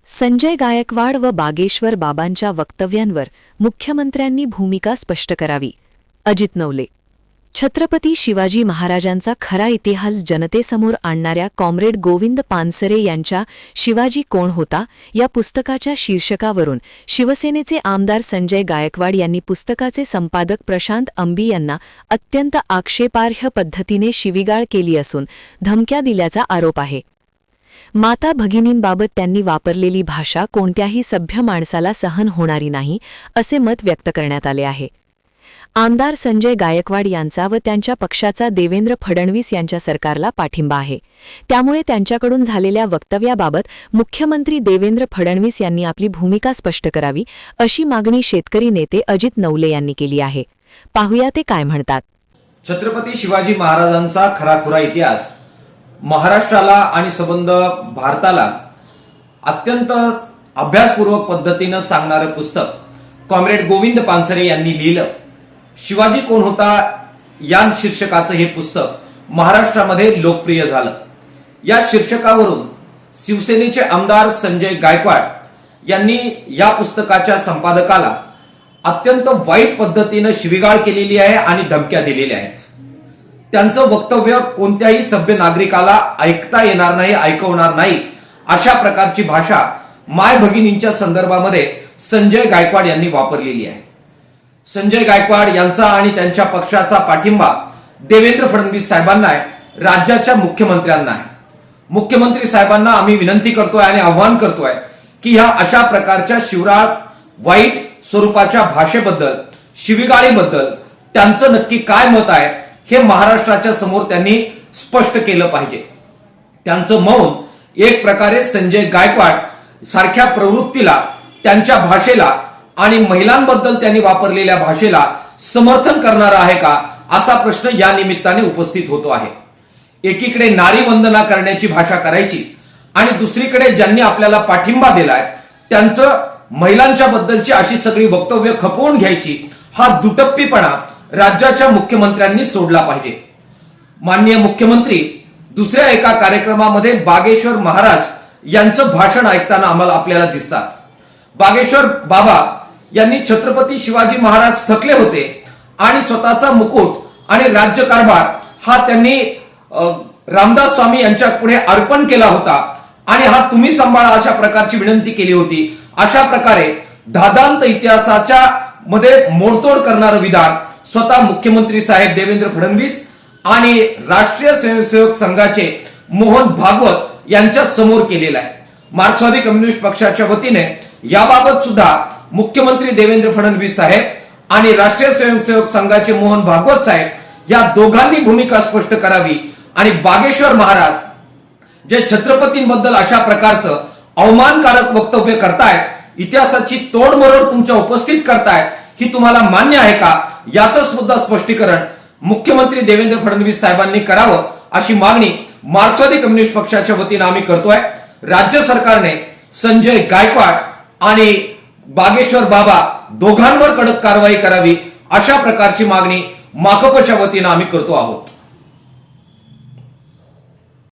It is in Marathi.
संजय गायकवाड व बागेश्वर बाबांच्या वक्तव्यांवर मुख्यमंत्र्यांनी भूमिका स्पष्ट करावी. अजित नवले. छत्रपती शिवाजी महाराजांचा खरा इतिहास जनतेसमोर आणणाऱ्या कॉम्रेड गोविंद पानसरे यांच्या शिवाजी कोण होता या पुस्तकाच्या शीर्षकावरून शिवसेनेचे आमदार संजय गायकवाड यांनी पुस्तकाचे संपादक प्रशांत अंबी यांना अत्यंत आक्षेपार्ह पद्धतीने शिवीगाळ केली असून धमक्या दिल्याचा आरोप आहे. माता भगिनींबाबत त्यांनी वापरलेली भाषा कोणत्याही सभ्य माणसाला सहन होणारी नाही असे मत व्यक्त करण्यात आले आहे. आमदार संजय गायकवाड यांचा व त्यांच्या पक्षाचा देवेंद्र फडणवीस यांच्या सरकारला पाठिंबा आहे. त्यामुळे त्यांच्याकडून झालेल्या वक्तव्याबाबत मुख्यमंत्री देवेंद्र फडणवीस यांनी आपली भूमिका स्पष्ट करावी अशी मागणी शेतकरी नेते अजित नवले यांनी केली आहे. पाहूया ते काय म्हणतात. छत्रपती शिवाजी महाराजांचा खराखुरा इतिहास महाराष्ट्राला आणि संबंध भारताला अत्यंत अभ्यासपूर्वक पद्धतीनं सांगणारं पुस्तक कॉम्रेड गोविंद पानसरे यांनी लिहिलं. शिवाजी कोण होता या शीर्षकाचं हे पुस्तक महाराष्ट्रामध्ये लोकप्रिय झालं. या शीर्षकावरून शिवसेनेचे आमदार संजय गायकवाड यांनी या पुस्तकाच्या संपादकाला अत्यंत वाईट पद्धतीनं शिवीगाळ केलेली आहे आणि धमक्या दिलेल्या आहेत. त्यांचं वक्तव्य कोणत्याही सभ्य नागरिकाला ऐकता येणार नाही, ऐकवणार नाही अशा प्रकारची भाषा माय भगिनींच्या संदर्भामध्ये संजय गायकवाड यांनी वापरलेली आहे. संजय गायकवाड यांचा आणि त्यांच्या पक्षाचा पाठिंबा देवेंद्र फडणवीस साहेबांना आहे, राज्याच्या मुख्यमंत्र्यांना आहे. मुख्यमंत्री साहेबांना आम्ही विनंती करतोय आणि आव्हान करतोय की ह्या अशा प्रकारच्या शिवराळ वाईट स्वरूपाच्या भाषेबद्दल, शिवीगाळीबद्दल त्यांचं नक्की काय मत आहे हे महाराष्ट्राच्या समोर त्यांनी स्पष्ट केलं पाहिजे. त्यांचं मौन एक प्रकारे संजय गायकवाड सारख्या प्रवृत्तीला, त्यांच्या भाषेला आणि महिलांबद्दल त्यांनी वापरलेल्या भाषेला समर्थन करणार आहे का असा प्रश्न या निमित्ताने उपस्थित होतो आहे. एकीकडे नारी वंदना करण्याची भाषा करायची आणि दुसरीकडे ज्यांनी आपल्याला पाठिंबा दिलाय त्यांचं महिलांच्या बद्दलची अशी सगळी वक्तव्य खपवून घ्यायची, हा दुटप्पीपणा राज्याच्या मुख्यमंत्र्यांनी सोडला पाहिजे. माननीय मुख्यमंत्री दुसऱ्या एका कार्यक्रमामध्ये बागेश्वर महाराज यांचं भाषण ऐकताना आपल्याला दिसतात. बागेश्वर बाबा यांनी छत्रपती शिवाजी महाराज थकले होते आणि स्वतःचा मुकुट आणि राज्यकारभार हा त्यांनी रामदास स्वामी यांच्या पुढे अर्पण केला होता आणि हा तुम्ही सांभाळा अशा प्रकारची विनंती केली होती. अशा प्रकारे धादांत इतिहासाच्या मध्ये मोडतोड करणारं विधान स्वतः मुख्यमंत्री साहेब देवेंद्र फडणवीस आणि राष्ट्रीय स्वयंसेवक संघाचे मोहन भागवत यांच्या समोर केलेलं आहे. मार्क्सवादी कम्युनिस्ट पक्षाच्या वतीने याबाबत सुद्धा मुख्यमंत्री देवेंद्र फडणवीस साहेब आणि राष्ट्रीय स्वयंसेवक संघाचे मोहन भागवत साहेब या दोघांनी भूमिका स्पष्ट करावी आणि बागेश्वर महाराज जे छत्रपतींबद्दल अशा प्रकारचं अवमानकारक वक्तव्य करतायत, इतिहासाची तोडमरोड तुमच्या उपस्थित करतायत, ही तुम्हाला मान्य आहे का याचं सुद्धा स्पष्टीकरण मुख्यमंत्री देवेंद्र फडणवीस साहेबांनी करावं अशी मागणी मार्क्सवादी कम्युनिस्ट पक्षाच्या वतीने आम्ही करतोय. राज्य सरकारने संजय गायकवाड आणि बागेश्वर बाबा दोघांवर कडक कारवाई करावी अशा प्रकारची मागणी माकपच्या वतीने आम्ही करतो आहोत.